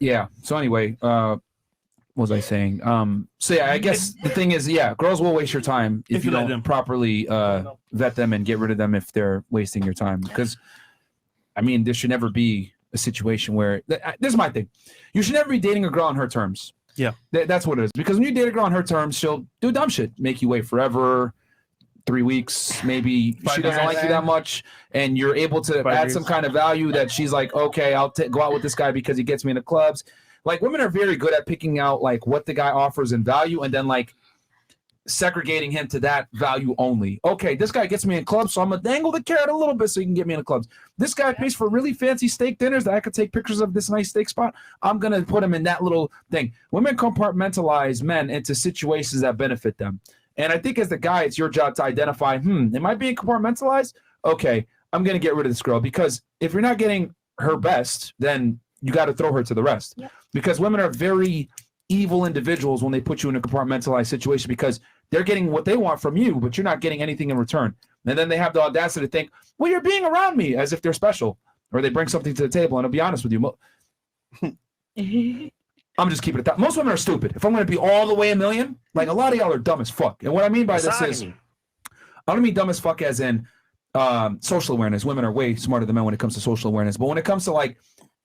Yeah. So anyway, what was I saying? So yeah, I guess the thing is, yeah, girls will waste your time if you don't properly vet them and get rid of them if they're wasting your time. Because, I mean, there should never be a situation where this is my thing. You should never be dating a girl on her terms. Yeah, that's what it is. Because when you date a girl on her terms, she'll do dumb shit, make you wait forever. 3 weeks, maybe she doesn't like you that much, and you're able to add some kind of value that she's like, okay, I'll go out with this guy because he gets me in the clubs. Like, women are very good at picking out like what the guy offers in value and then like segregating him to that value only. Okay, this guy gets me in clubs, so I'm gonna dangle the carrot a little bit so he can get me in the clubs. This guy pays for really fancy steak dinners that I could take pictures of this nice steak spot. I'm gonna put him in that little thing. Women compartmentalize men into situations that benefit them. And I think as the guy, it's your job to identify, am I being compartmentalized? Okay, I'm going to get rid of this girl, because if you're not getting her best, then you got to throw her to the rest. Yep. Because women are very evil individuals when they put you in a compartmentalized situation, because they're getting what they want from you, but you're not getting anything in return. And then they have the audacity to think, well, you're being around me, as if they're special, or they bring something to the table. And I'll be honest with you. I'm just keeping it that. Most women are stupid. If I'm going to be all the way a million, like a lot of y'all are dumb as fuck. And what I mean by this is, I don't mean dumb as fuck as in social awareness. Women are way smarter than men when it comes to social awareness. But when it comes to like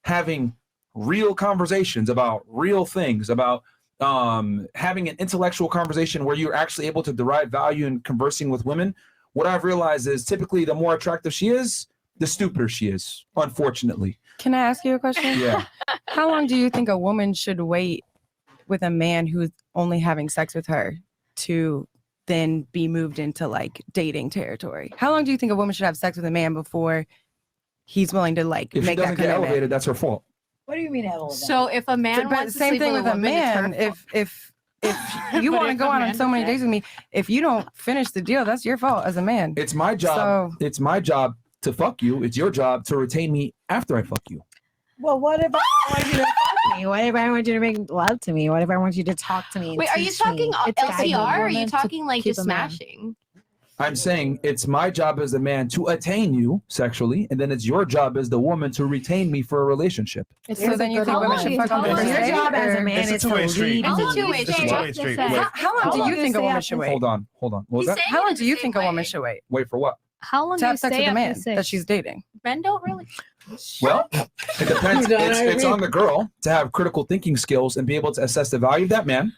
having real conversations about real things, about having an intellectual conversation where you're actually able to derive value in conversing with women, what I've realized is typically the more attractive she is, the stupider she is, unfortunately. Can I ask you a question? Yeah. How long do you think a woman should wait with a man who's only having sex with her to then be moved into like dating territory? How long do you think a woman should have sex with a man before he's willing to like if make she that doesn't get commitment? elevated, that's her fault. What do you mean elevated? So if a man wants to same sleep thing with a woman, it's her man, fault. if you want to go out on so many dates with me, if you don't finish the deal, that's your fault as a man. It's my job. It's my job to fuck you. It's your job to retain me after I fuck you. Well, what if I want you to fuck me? What if I want you to make love to me? What if I want you to talk to me? Wait, are you talking LCR or are you talking like just smashing? I'm saying it's my job as a man to attain you sexually, and then it's your job as the woman to retain me for a relationship. So then you think women should fuck on the first Your date? job as a man is to lead me. It's a two-way street. How long do you think a woman should wait? Hold on. What was that? How long do you think a woman should wait? Wait for what? How long To do you have sex stay with a after man sex? that she's dating. Men don't really. Well, it depends. It's on the girl to have critical thinking skills and be able to assess the value of that man.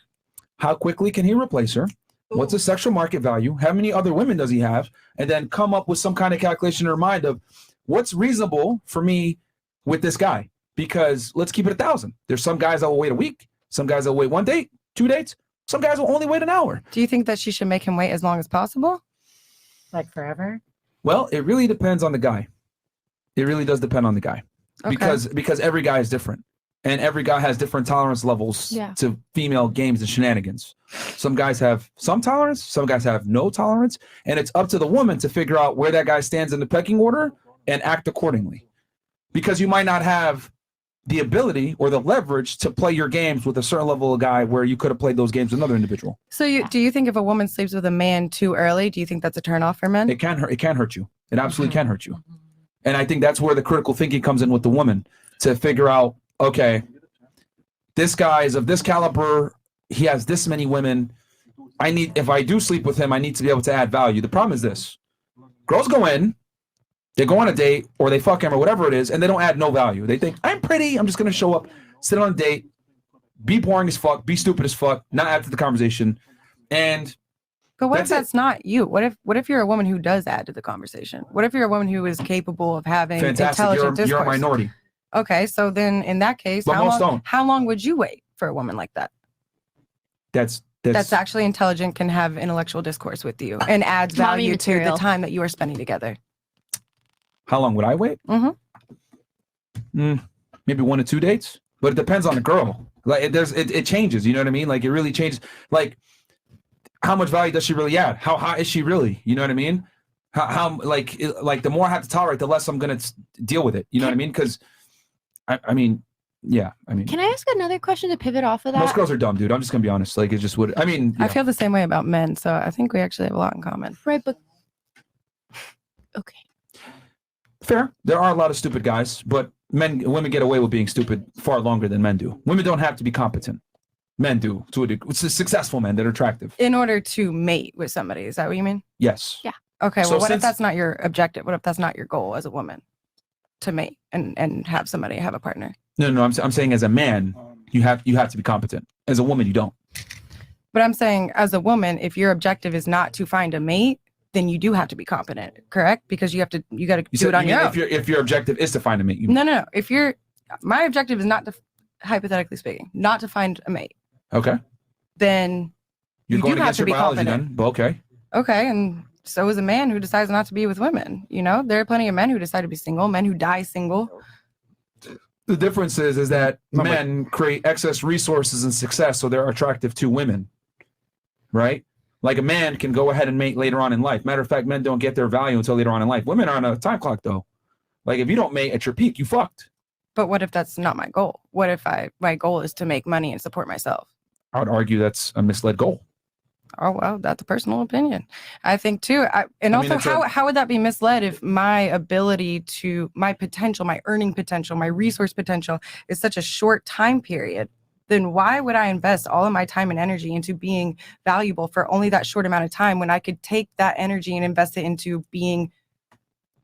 How quickly can he replace her? What's his sexual market value? How many other women does he have? And then come up with some kind of calculation in her mind of what's reasonable for me with this guy. Because let's keep it 1,000. There's some guys that will wait a week. Some guys that will wait 1 date, 2 dates. Some guys will only wait an hour. Do you think that she should make him wait as long as possible? Like forever? Well, it really depends on the guy. It really does depend on the guy. Okay. Because every guy is different. And every guy has different tolerance levels to female games and shenanigans. Some guys have some tolerance, some guys have no tolerance, and it's up to the woman to figure out where that guy stands in the pecking order and act accordingly. Because you might not have the ability or the leverage to play your games with a certain level of guy where you could have played those games with another individual. So do you think if a woman sleeps with a man too early, do you think that's a turnoff for men? It can hurt. It can hurt you. It absolutely can hurt you. And I think that's where the critical thinking comes in with the woman to figure out, okay, this guy is of this caliber. He has this many women. If I do sleep with him, I need to be able to add value. The problem is this. Girls go in, they go on a date or they fuck him or whatever it is, and they don't add no value. They think, I'm pretty. I'm just going to show up, sit on a date, be boring as fuck, be stupid as fuck, not add to the conversation. But what if that's not you? What if you're a woman who does add to the conversation? What if you're a woman who is capable of having intelligent discourse? You're a minority. Okay, so then in that case, But most don't. how long would you wait for a woman like that? That's actually intelligent, can have intellectual discourse with you, and adds Mommy value to the material. time that you are spending together. How long would I wait? Maybe 1 to 2 dates, but it depends on the girl. Like it changes. You know what I mean? Like it really changes. Like how much value does she really add? How hot is she really? You know what I mean? How like the more I have to tolerate, the less I'm gonna deal with it. You know what I mean? Because I mean. Can I ask another question to pivot off of that? Most girls are dumb, dude. I'm just gonna be honest. Like it's just what I mean. I feel the same way about men, so I think we actually have a lot in common. Right, but okay. Fair. There are a lot of stupid guys, but women get away with being stupid far longer than men do. Women don't have to be competent. Men do to a degree. It's successful men that are attractive. In order to mate with somebody, is that what you mean? Yes. Yeah. Okay. So Well, what if that's not your objective? What if that's not your goal as a woman, to mate and have somebody have a partner? No. I'm saying as a man, you have to be competent. As a woman, you don't. But I'm saying as a woman, if your objective is not to find a mate, then you do have to be competent, correct? Because you got to do it on your own. If your objective is to find a mate, No. My objective is not to, hypothetically speaking, not to find a mate. Okay. Then You're you going do have against to your be biology competent. then. But okay. Okay, and so is a man who decides not to be with women. You know, there are plenty of men who decide to be single, men who die single. The difference is that men create excess resources and success, so they're attractive to women, right? Like a man can go ahead and mate later on in life. Matter of fact, men don't get their value until later on in life. Women are on a time clock, though. Like if you don't mate at your peak, you fucked. But what if that's not my goal? What if my goal is to make money and support myself? I would argue that's a misled goal. Oh, well, that's a personal opinion. I think too. How would that be misled if my ability to, my potential, my earning potential, my resource potential is such a short time period? Then why would I invest all of my time and energy into being valuable for only that short amount of time when I could take that energy and invest it into being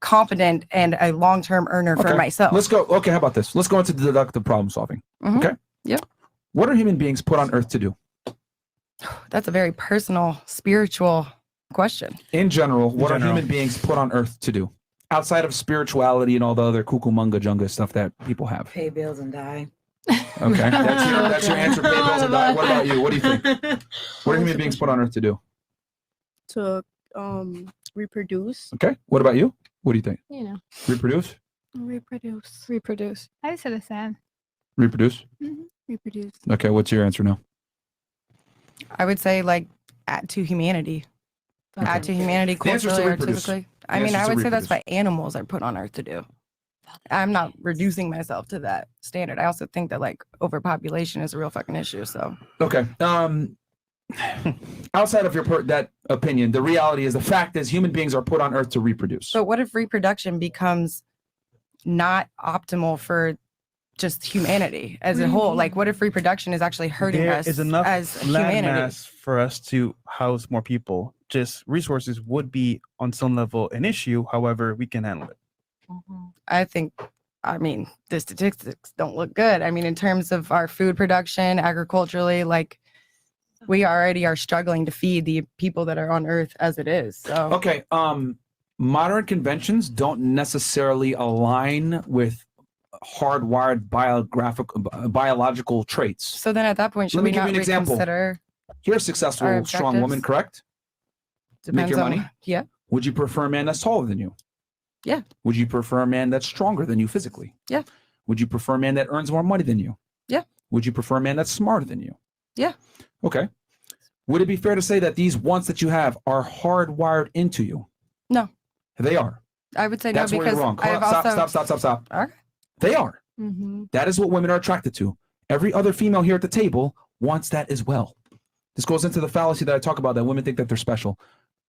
competent and a long-term earner for myself? Let's go. Okay, how about this? Let's go into deductive problem solving. Mhm. Okay. Yep. What are human beings put on earth to do? That's a very personal, spiritual question. In general, what are human beings put on earth to do? Outside of spirituality and all the other cuckoo-munga junga stuff that people have. Pay bills and die. Okay, that's your answer. Pay bills and die. What about you? What do you think? What are human beings put on earth to do? To reproduce. Okay. What about you? What do you think? You know, Reproduce? reproduce. I would say the same. Reproduce? Reproduce. Okay, what's your answer now? I would say add to humanity. Okay. Add to humanity The answer is to culturally, reproduce. artistically. The I mean, answer is I to would say that's reproduce. what animals are put on earth to do. I'm not reducing myself to that standard. I also think that overpopulation is a real fucking issue. So Okay. Outside of that opinion, the reality is the fact is human beings are put on earth to reproduce. but what if reproduction becomes not optimal for just humanity as a whole? Like, what if reproduction is actually hurting There us is enough as land humanity? mass for us to house more people. Just resources would be on some level an issue. However, we can handle it. I mean, the statistics don't look good. I mean, in terms of our food production, agriculturally, we already are struggling to feed the people that are on earth as it is. So Okay. Modern conventions don't necessarily align with hardwired biological traits. So then at that point, should Let me we give not you an example. reconsider? You're a Our successful, strong woman, objectives? correct? Depends your on, money? Yeah. Would you prefer a man that's taller than you? Yeah. Would you prefer a man that's stronger than you physically? Yeah. Would you prefer a man that earns more money than you? Yeah. Would you prefer a man that's smarter than you? Yeah. Okay. Would it be fair to say that these wants that you have are hardwired into you? No. They are. I would say That's no where because you're wrong. I've also Stop. Okay. They are. Mm-hmm. That is what women are attracted to. Every other female here at the table wants that as well. This goes into the fallacy that I talk about, that women think that they're special.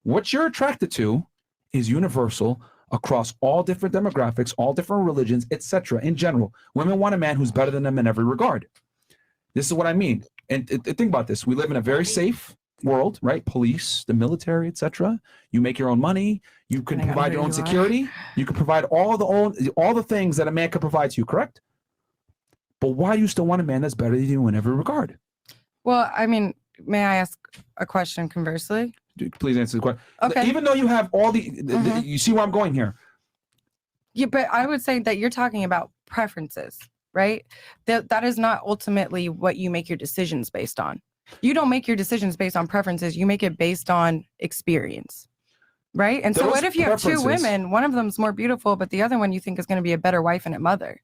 What you're attracted to is universal across all different demographics, all different religions, etc. In general, women want a man who's better than them in every regard. This is what I mean. And think about this. We live in a very safe world, right? Police, the military, etc. You make your own money. You can Depending on provide who your own you are. security. You can provide all the things that a man could provide to you, correct? But why do you still want a man that's better than you in every regard? Well, I mean, may I ask a question conversely? Please answer the question. Okay. Even though you have all Mhm. you see where I'm going here. Yeah, but I would say that you're talking about preferences, right? That is not ultimately what you make your decisions based on. You don't make your decisions based on preferences. You make it based on experience, right? And so Those what if you have two preferences- women, one of them's more beautiful, but the other one you think is going to be a better wife and a mother?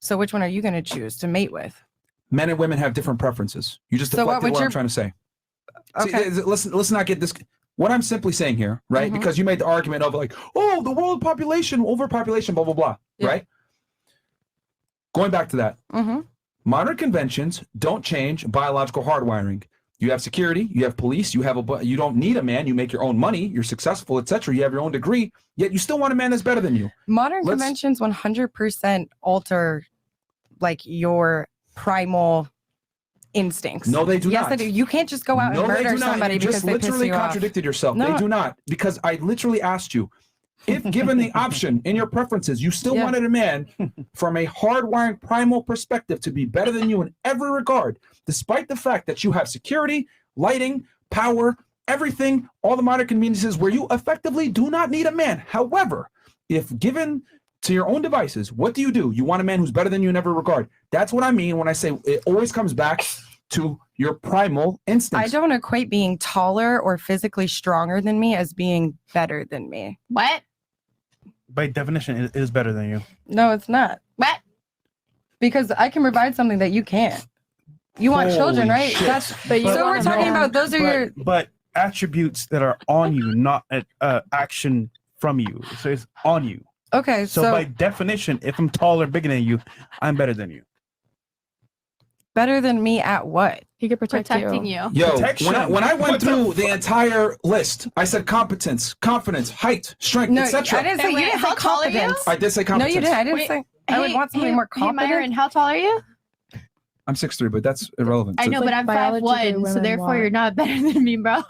So which one are you going to choose to mate with? Men and women have different preferences. You just So what deflected would what I'm your- trying to say. Okay. See, let's not get this. What I'm simply saying here, right? Mhm. Because you made the argument of oh, the world population, overpopulation, blah, blah, blah, Yeah. right? Going back to that, Mm-hmm. modern conventions don't change biological hardwiring. You have security, you have police, you don't need a man, you make your own money, you're successful, etc. You have your own degree, yet you still want a man that's better than you. Modern conventions 100% alter like your primal instincts. No, they do not. Yes, they do. You can't just go out and murder somebody because they piss you off. You just literally contradicted yourself. No. They do not, because I literally asked you, if given the option in your preferences, you still wanted a man from a hardwiring primal perspective to be better than you in every regard, despite the fact that you have security, lighting, power, everything, all the modern conveniences where you effectively do not need a man. However, if given to your own devices, what do? You want a man who's better than you in every regard. That's what I mean when I say it always comes back to your primal instincts. I don't equate being taller or physically stronger than me as being better than me. What? By definition, it is better than you. No, it's not. What? Because I can provide something that you can't. You want children, right? Shit. So we're talking about those are your But attributes that are on you, not action from you. So it's on you. okay. So by definition, if I'm taller, bigger than you, I'm better than you. Better than me at what? He could protect Protecting you. Yo, Protection. when I went What the through the entire list, I said competence, confidence, height, strength, No, etc. I didn't say Hey, you wait, didn't say how tall are you? competence. I did say No, competence. you didn't. I didn't Wait, say. I would want something more Hey, confident. Myron, how tall are you? I'm 6'3", but that's irrelevant. I know, like but I'm biologically 5'1", so women therefore want- you're not better than me, bro.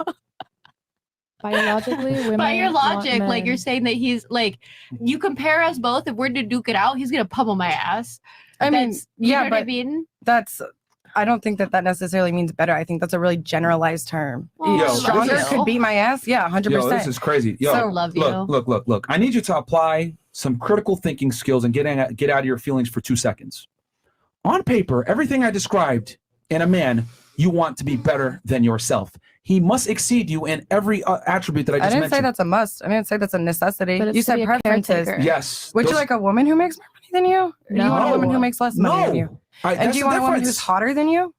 Biologically, women. By your want logic, like you're men. saying that he's like, you compare us both. If we're to duke it out, he's gonna pummel my ass. I mean, That's- you know yeah, what I but mean? that's. I don't think that necessarily means better. I think that's a really generalized term. Well, Yo, Stronger this is- could beat my ass. Yeah, 100%. Yo, this is crazy. Yo, So- Love you. look. I need you to apply some critical thinking skills and get out of your feelings for 2 seconds. On paper, everything I described in a man, you want to be better than yourself. He must exceed you in every attribute that I I just didn't mentioned. say that's a must. I didn't say that's a necessity. But it's You to said be a preferences. caretaker. Yes. Would you those- like a woman who makes more money than you? Or do you want a No. woman who makes less money than you? No. And that's do you the want a woman difference. who's hotter than you?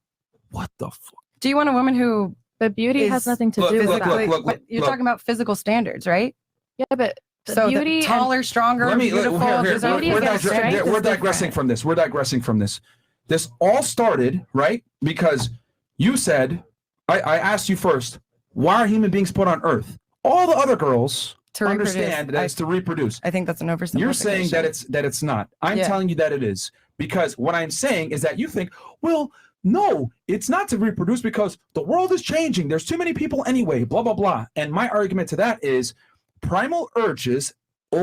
What the fuck? Do you want a woman who But beauty has is nothing to Look, do look, with that. look, but you're look. talking about physical standards, right? Yeah, but the So beauty the taller, stronger, Let me beautiful, here. these are- beauty We're, against strength is we're digressing different. from this. We're digressing from this. This all started, right? Because you said, I asked you first, why are human beings put on Earth? All the other girls to understand that it's to reproduce. I think that's an oversimplification. You're saying that it's not. I'm Yeah. telling you that it is. Because what I'm saying is that you think, well, no, it's not to reproduce because the world is changing. There's too many people anyway, blah, blah, blah. And my argument to that is primal urges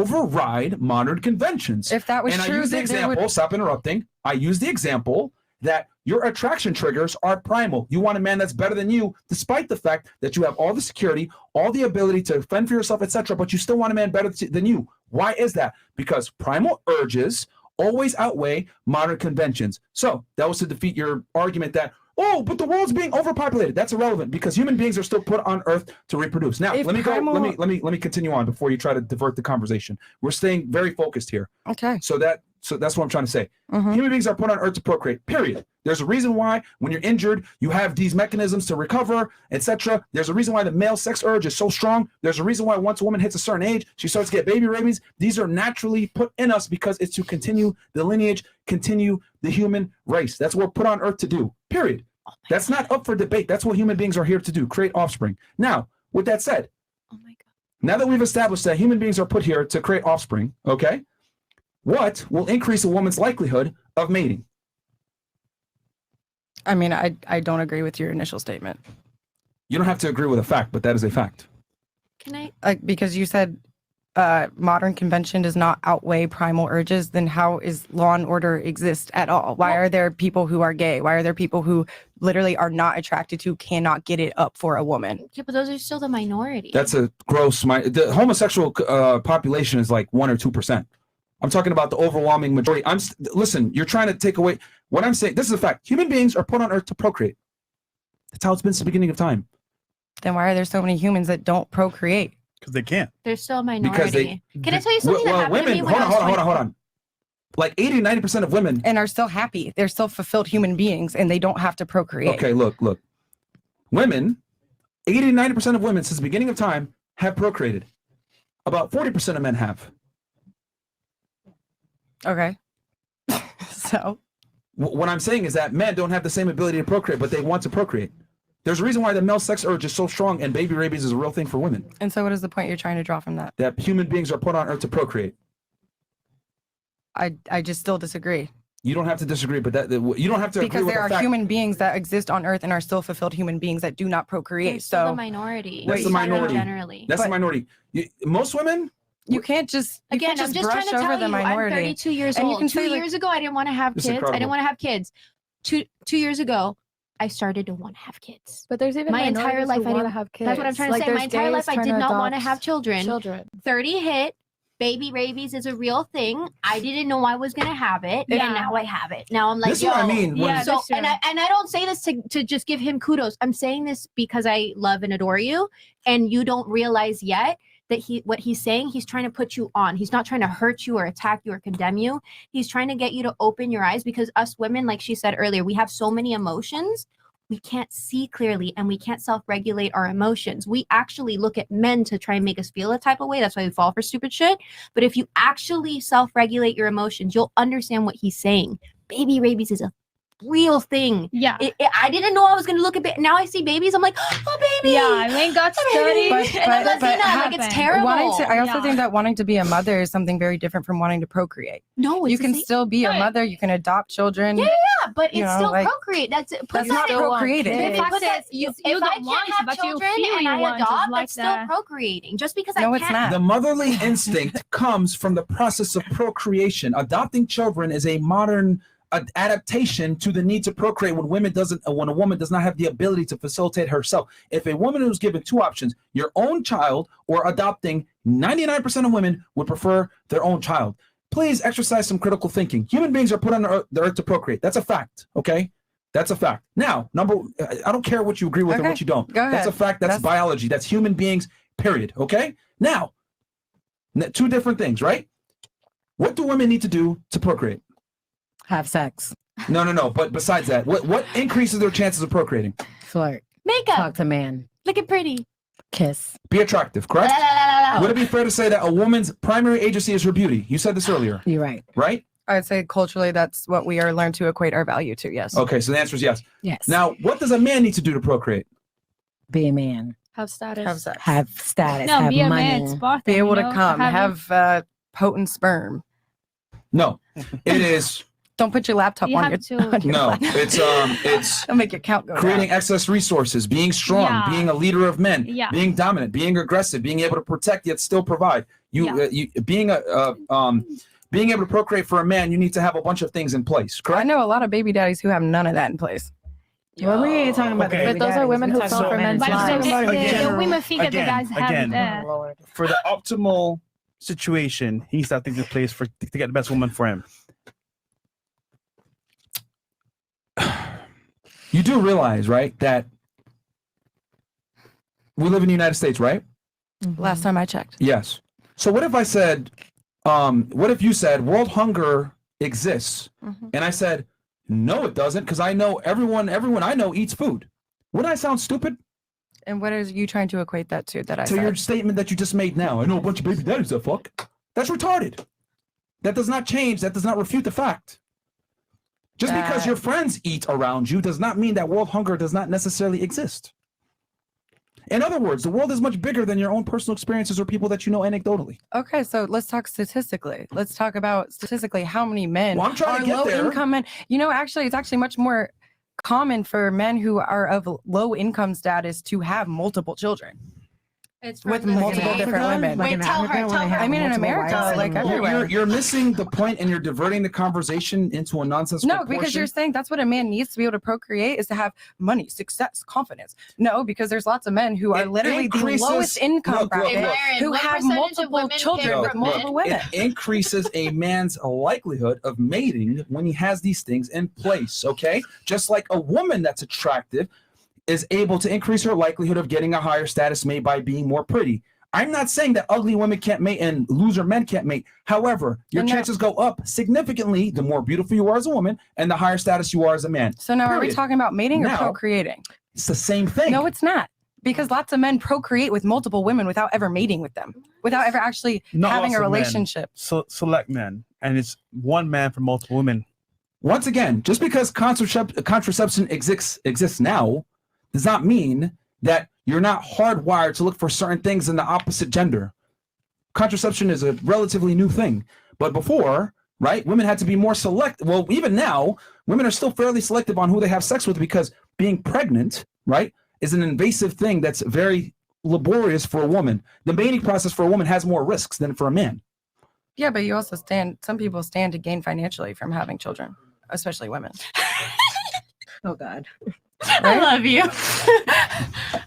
override modern conventions. If that was And I true, use the then there example, would, stop interrupting. I use the example that your attraction triggers are primal. You want a man that's better than you, despite the fact that you have all the security, all the ability to fend for yourself, etc., but you still want a man better than you. Why is that? Because primal urges always outweigh modern conventions. So that was to defeat your argument that, oh, but the world's being overpopulated. That's irrelevant because human beings are still put on Earth to reproduce. Now, If let me go. primal- Let me continue on before you try to divert the conversation. We're staying very focused here. okay. So that's what I'm trying to say. Mhm. Human beings are put on Earth to procreate. Period. There's a reason why when you're injured, you have these mechanisms to recover, etc. There's a reason why the male sex urge is so strong. There's a reason why once a woman hits a certain age, she starts to get baby rabies. These are naturally put in us because it's to continue the lineage, continue the human race. That's what we're put on Earth to do. Period. That's not up for debate. That's what human beings are here to do, create offspring. Now, with that said, Oh my god. now that we've established that human beings are put here to create offspring, okay, what will increase a woman's likelihood of mating? I mean, I don't agree with your initial statement. You don't have to agree with a fact, but that is a fact. Can I? Like, because you said modern convention does not outweigh primal urges, then how is law and order exist at all? Why are there people who are gay? Why are there people who literally are not attracted to, cannot get it up for a woman? Yeah, but those are still the minority. That's a gross. The homosexual population is like 1 or 2%. I'm talking about the overwhelming majority. Listen. You're trying to take away what I'm saying. This is a fact. Human beings are put on Earth to procreate. That's how it's been since the beginning of time. Then why are there so many humans that don't procreate? Because they can't. They're still a Because minority. Can I tell you something that happened women. to me when I was Hold on. Like 80-90% of women. And are still happy. They're still fulfilled human beings and they don't have to procreate. Okay, look. Women, 80-90% of women since the beginning of time have procreated. About 40% of men have. Okay. So What I'm saying is that men don't have the same ability to procreate, but they want to procreate. There's a reason why the male sex urge is so strong and baby rabies is a real thing for women. And so what is the point you're trying to draw from that? That human beings are put on earth to procreate. I just still disagree. You don't have to disagree, but you don't have to because agree with there the are fact. human beings that exist on earth and are still fulfilled human beings that do not procreate. They're still So the minority. That's the minority. Generally. That's the minority. Most women. you can't just you Again, can't I'm just just trying brush to tell over the you, minority. I'm 32 years And you old. can 2 say, like- years ago, I didn't want to have This is kids. I didn't incredible. want to have kids. Two years ago, I started to want to have kids. But there's even My entire minorities life, who I want to didn't- have kids. That's what I'm trying to Like, say. My there's entire life, gays I trying did to not want to adopt have children. 30 hit. Baby rabies is a real thing. I didn't know I was gonna have it, and now I have it. Now I'm like, This is what I mean. Yeah, So, that's true. and I don't say this to just give him kudos. I'm saying this because I love and adore you, and you don't realize yet that what he's saying, he's trying to put you on. He's not trying to hurt you or attack you or condemn you. He's trying to get you to open your eyes, because us women, like she said earlier, we have so many emotions. We can't see clearly and we can't self-regulate our emotions. We actually look at men to try and make us feel a type of way. That's why we fall for stupid shit. But if you actually self-regulate your emotions, you'll understand what he's saying. Baby rabies is a real thing. Yeah. I didn't know I was going to look at now I see babies. I'm like, oh, baby. Yeah, I ain't got studied. And I'm Latina, like, it's happened. terrible. I also Yeah. think that wanting to be a mother is something very different from wanting to procreate. No, it's You the can same- still be a Right. mother. You can adopt children. Yeah, but you it's know, still like, procreate. That's put That's that not in- procreating. If The I fact put that, is, you if don't I can't want to, have but you children feel and you I want to, adopt, like that's still that. procreating. Just because No, I it's can't. not. The motherly instinct comes from the process of procreation. Adopting children is a modern adaptation to the need to procreate when a woman does not have the ability to facilitate herself. If a woman was given two options, your own child or adopting, 99% of women would prefer their own child. Please exercise some critical thinking. Human beings are put on the earth to procreate. That's a fact, okay? That's a fact. Now, I don't care what you agree with and Okay, what you don't. go That's a ahead. fact. That's biology. That's human beings, period, okay? Now, two different things, right? What do women need to do to procreate? Have sex. No. But besides that, what increases their chances of procreating? Flirt. Makeup. Talk to man. Looking pretty. Kiss. Be attractive, correct? La, la, la, la. Would it be fair to say that a woman's primary agency is her beauty? You said this earlier, You're right. right? I'd say culturally, that's what we are learned to equate our value to. Yes. Okay, so the answer is yes. Yes. Now, what does a man need to do to procreate? Be a man. Have status. Have sex. Have status. No, have be a money. man. Spot Be them, able you to know, come. Have potent sperm. No, it is Don't put your laptop You on have your, to- on your no. lap. It's Don't make your count go creating down. excess resources, being strong, Yeah. being a leader of men, Yeah. being dominant, being aggressive, being able to protect yet still provide. Being able to procreate for a man, you need to have a bunch of things in place. I Correct? know a lot of baby daddies who have none of that in place. Well, we ain't talking about Okay. the But baby those are daddies. women We who talking fell about for men men's in But lives. the, Again, the women think that the guys have again. it. Lord. For the optimal situation, he needs to have things in place to get the best woman for him. You do realize, right, that we live in the United States, right? Last time I checked. Yes. So what if I said, what if you said world hunger exists, and I said, no, it doesn't, because I know everyone I know eats food. Wouldn't I sound stupid? And what are you trying to equate that to? That I To said? your statement that you just made now. I know a bunch of baby daddies that fuck. That's retarded. That does not change. That does not refute the fact. Just because your friends eat around you does not mean that world hunger does not necessarily exist. In other words, the world is much bigger than your own personal experiences or people that you know anecdotally. Okay, so let's talk statistically. Let's talk about statistically how many men Well, I'm trying are to get low there. income men. You know, actually, it's actually much more common for men who are of low income status to have multiple children. It's with from the multiple same- different women. Wait, tell her, tell her. I mean, in America, like everywhere. You're missing the point and you're diverting the conversation into a nonsense. No, because you're saying that's what a man needs to be able to procreate is to have money, success, confidence. No, because there's lots of men who are literally the lowest income bracket who what have percentage of multiple women children came with from multiple men? women. It increases a man's likelihood of mating when he has these things in place, okay? Just like a woman that's attractive is able to increase her likelihood of getting a higher status mate by being more pretty. I'm not saying that ugly women can't mate and loser men can't mate. However, your chances go up significantly the more beautiful you are as a woman and the higher status you are as a man. So now are we Period. talking about mating or Now, procreating? It's the same thing. No, it's not. Because lots of men procreate with multiple women without ever mating with them, without ever actually Not having lots a of men. relationship. So select men, and it's one man for multiple women. Once again, just because contraception exists now does not mean that you're not hardwired to look for certain things in the opposite gender. Contraception is a relatively new thing, but before, right, women had to be more select. Well, even now, women are still fairly selective on who they have sex with because being pregnant, right, is an invasive thing that's very laborious for a woman. The mating process for a woman has more risks than for a man. Yeah, but you also some people stand to gain financially from having children, especially women. Oh God. I love you.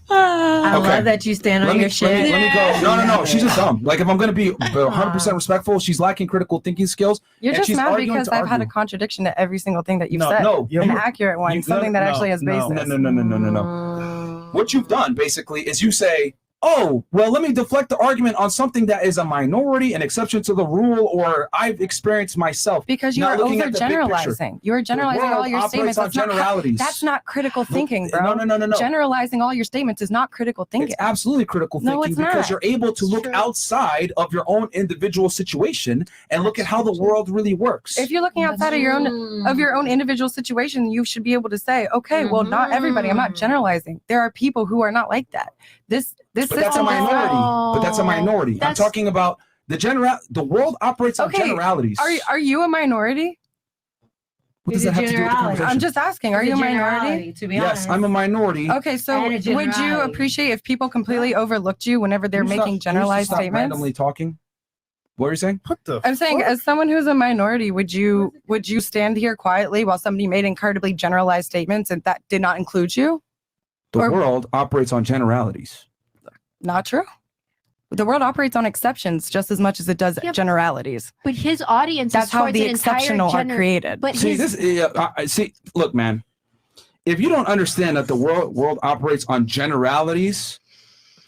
I Okay. love that you stand on your shit. Let me go. No. She's just dumb. Like, if I'm going to be 100% respectful, she's lacking critical thinking skills. You're and just she's mad arguing because to I've had a argue. contradiction to every single thing that you've No, said. no, An accurate one, something that actually has basis. No. What you've done basically is you say, oh, well, let me deflect the argument on something that is a minority, an exception to the rule, or I've experienced myself. Because you Not are looking at the big picture. overgeneralizing. You are generalizing world all your operates statements. on generalities. That's not critical thinking, bro. No. Generalizing all your statements is not critical thinking. It's absolutely critical No, thinking it's because not. you're able to look outside of your own individual situation and look at how the world really works. If you're looking outside of your own individual situation, you should be able to say, okay, well, not everybody. I'm not generalizing. There are people who are not like that. This But system that's a is not- minority. But that's a minority. I'm That's- talking about the world operates on Okay, generalities. Are you a minority? What does that have to do with the generality. conversation? I'm just asking. Are you a minority? To be Yes, honest. I'm a minority. Okay, so And a would you generality. appreciate if people completely overlooked you whenever they're Can you making stop- can you generalized stop statements? randomly talking. What are you saying? What the? I'm saying, as someone who's a minority, would you stand here quietly while somebody made incredibly generalized statements and that did not include you? The Or- world operates on generalities. Not true. The world operates on exceptions just as much as it does Yep. generalities. But his audience That's is how towards the an entire exceptional are created. But See, his, see, look, man. If you don't understand that the world operates on generalities,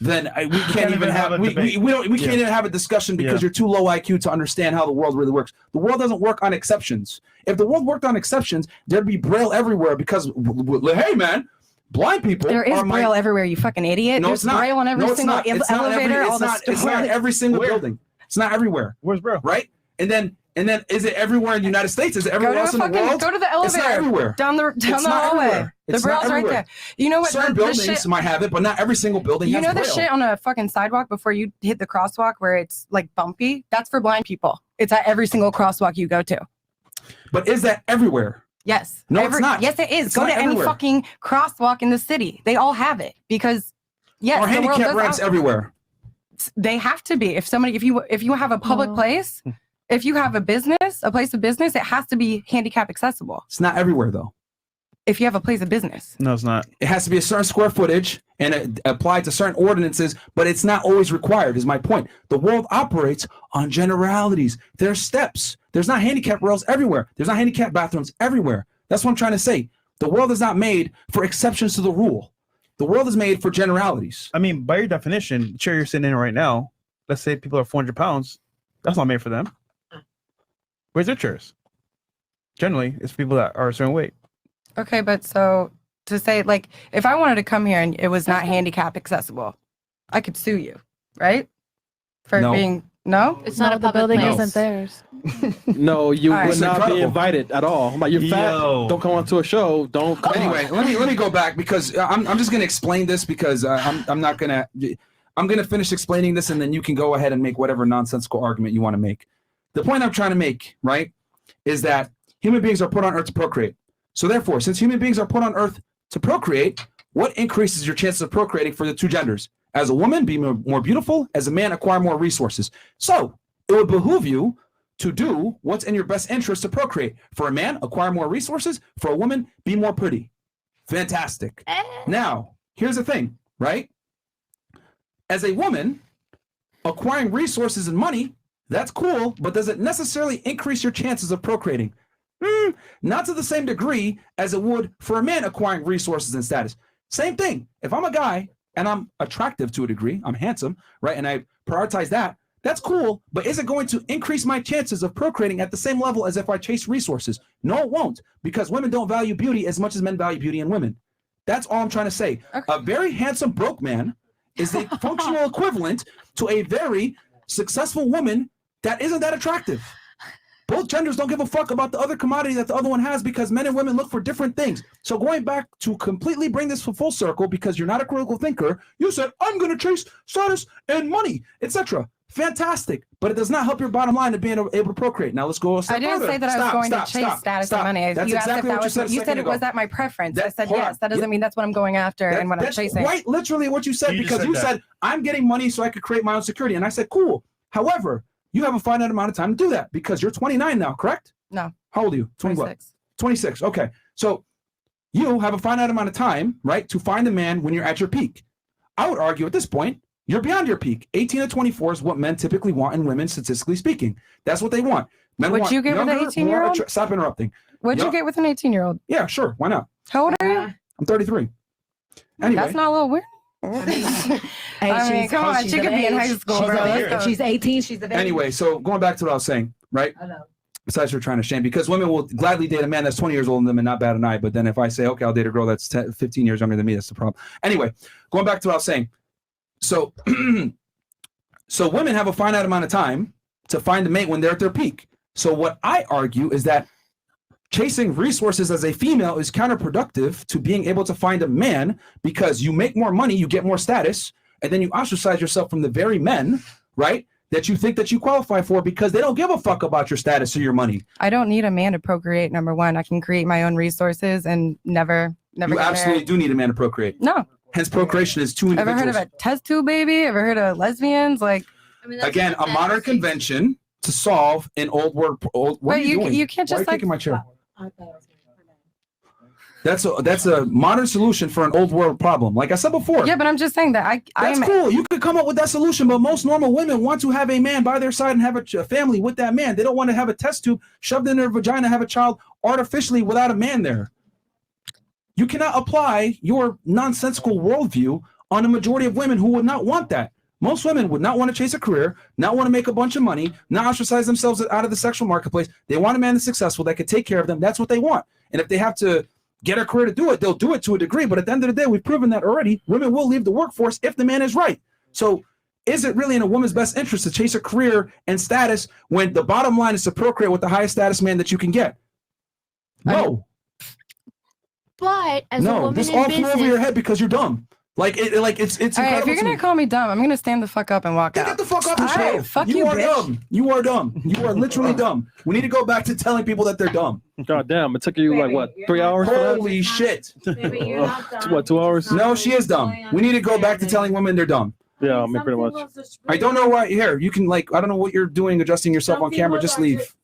then we can't even have a we debate. can't even have a discussion because you're too low IQ to understand how the world really works. The world doesn't work on exceptions. If the world worked on exceptions, there'd be Braille everywhere because hey, man, blind people. There is are Braille everywhere, you fucking idiot. No, There's it's not. Braille on every No, it's single not. It's not elevator. every- all the it's not stores. every single Where? building. It's not everywhere, Where's bro? right? And then is it everywhere in the United States? Is it Go everywhere to, else in the world? go to the It's not elevator. everywhere. Down the It's not hallway. everywhere. The It's not Braille's right everywhere. there. You know what? Certain the buildings shit, might have it, but not every single building you has know the Braille. shit on a fucking sidewalk before you hit the crosswalk where it's like bumpy? That's for blind people. It's at every single crosswalk you go to. But is that everywhere? Yes. No, it's not. Yes, it is. It's Go not to any everywhere. fucking crosswalk in the city. They all have it because yes, Or the world handicap does ramps everywhere. they have to be. If you have a public place, if you have a place of business, it has to be handicap accessible. It's not everywhere though. If you have a place of business. No, it's not. It has to be a certain square footage and it applied to certain ordinances, but it's not always required, is my point. The world operates on generalities. There's steps. There's not handicap rails everywhere. There's not handicap bathrooms everywhere. That's what I'm trying to say. The world is not made for exceptions to the rule. The world is made for generalities. I mean, by your definition, the chair you're sitting in right now, let's say people are 400 pounds, that's not made for them. Where's their chairs? Generally, it's people that are a certain weight. Okay, but so to say, like, if I wanted to come here and it was not handicap accessible, I could sue you, right? For No. being no? it's not a the public building place. isn't theirs. No, you All right. would It's not incredible. be invited at all. I'm like, you're fat. Yo. Don't come onto a show. Don't come. Anyway, let me go back because I'm just gonna explain this because I'm not gonna I'm gonna finish explaining this and then you can go ahead and make whatever nonsensical argument you want to make. The point I'm trying to make, right, is that human beings are put on earth to procreate. So therefore, since human beings are put on earth to procreate, what increases your chances of procreating for the two genders? As a woman, be more beautiful. As a man, acquire more resources. So it would behoove you to do what's in your best interest to procreate. For a man, acquire more resources. For a woman, be more pretty. Fantastic. Now, here's the thing, right? As a woman, acquiring resources and money, that's cool, but does it necessarily increase your chances of procreating? Not to the same degree as it would for a man acquiring resources and status. Same thing. If I'm a guy and I'm attractive to a degree, I'm handsome, right? And I prioritize that, that's cool, but is it going to increase my chances of procreating at the same level as if I chase resources? No, it won't, because women don't value beauty as much as men value beauty in women. That's all I'm trying to say. Okay. A very handsome broke man is the functional equivalent to a very successful woman that isn't that attractive. Both genders don't give a fuck about the other commodity that the other one has because men and women look for different things. So going back to completely bring this full circle, because you're not a critical thinker, you said, I'm going to chase status and money, etc. Fantastic. But it does not help your bottom line of being able to procreate. Now let's go a step I didn't further. say that I was going to chase status and money. That's You asked exactly if what that was you said a you second said it ago. was that my preference. I said hold yes. on. That doesn't mean that's what I'm going after and what I'm That's chasing. quite literally what you said, You just because said you that. said, I'm getting money so I could create my own security. And I said, cool. However, you have a finite amount of time to do that because you're 29 now, correct? No. How old are you? 26. 26. Okay. So you have a finite amount of time, right, to find a man when you're at your peak. I would argue at this point, you're beyond your peak. 18 to 24 is what men typically want in women, statistically speaking. That's what they want. Men Would want you get with an younger, 18-year-old? more Stop interrupting. What'd you get with an 18-year-old? Yeah, sure. Why not? How old are you? I'm 33. Anyway. That's not a little weird. I mean, come on, she could be in high school. She's bro. not Let's here. go. If she's 18, she's the baby. Anyway, so going back to what I was saying, right? Besides her trying to shame, because women will gladly date a man that's 20 years older than them and not bat an eye. But then if I say, okay, I'll date a girl that's 15 years younger than me, that's the problem. Anyway, going back to what I was saying. So, so women have a finite amount of time to find a mate when they're at their peak. So what I argue is that chasing resources as a female is counterproductive to being able to find a man, because you make more money, you get more status, and then you ostracize yourself from the very men, right, that you think that you qualify for, because they don't give a fuck about your status or your money. I don't need a man to procreate. Number one, I can create my own resources and never You get absolutely married. do need a man to procreate. No. Hence, procreation is two Ever individuals. heard of a test tube baby? Ever heard of lesbians? Like, I mean, that's Again, what a the modern fantasy- convention to solve an old word. What But are you doing? you can't Why are just you like. kicking my chair? That's a modern solution for an old world problem. Like I said before. Yeah, but I'm just saying that That's cool. You could come up with that solution, but most normal women want to have a man by their side and have a family with that man. They don't want to have a test tube shoved in their vagina, have a child artificially without a man there. You cannot apply your nonsensical worldview on a majority of women who would not want that. Most women would not want to chase a career, not want to make a bunch of money, not ostracize themselves out of the sexual marketplace. They want a man that's successful, that could take care of them. That's what they want. And if they have to get a career to do it, they'll do it to a degree. But at the end of the day, we've proven that already. Women will leave the workforce if the man is right. So is it really in a woman's best interest to chase a career and status when the bottom line is to procreate with the highest status man that you can get? No. But as a No, woman this in all flew over your business, head because you're dumb. Like it's All right, if incredible you're to gonna me. call me dumb, I'm gonna stand the fuck up and walk Get out. the fuck off the All show. right, fuck you, are bitch. dumb. You are dumb. You are literally dumb. We need to go back to telling people that they're dumb. God damn, it took you like what, 3 hours for that? Holy shit. What, 2 hours? No, she is dumb. We need to go back to telling women they're dumb. Yeah, I mean, pretty much. I don't know why. Here, you can I don't know what you're doing adjusting yourself on camera. Just leave.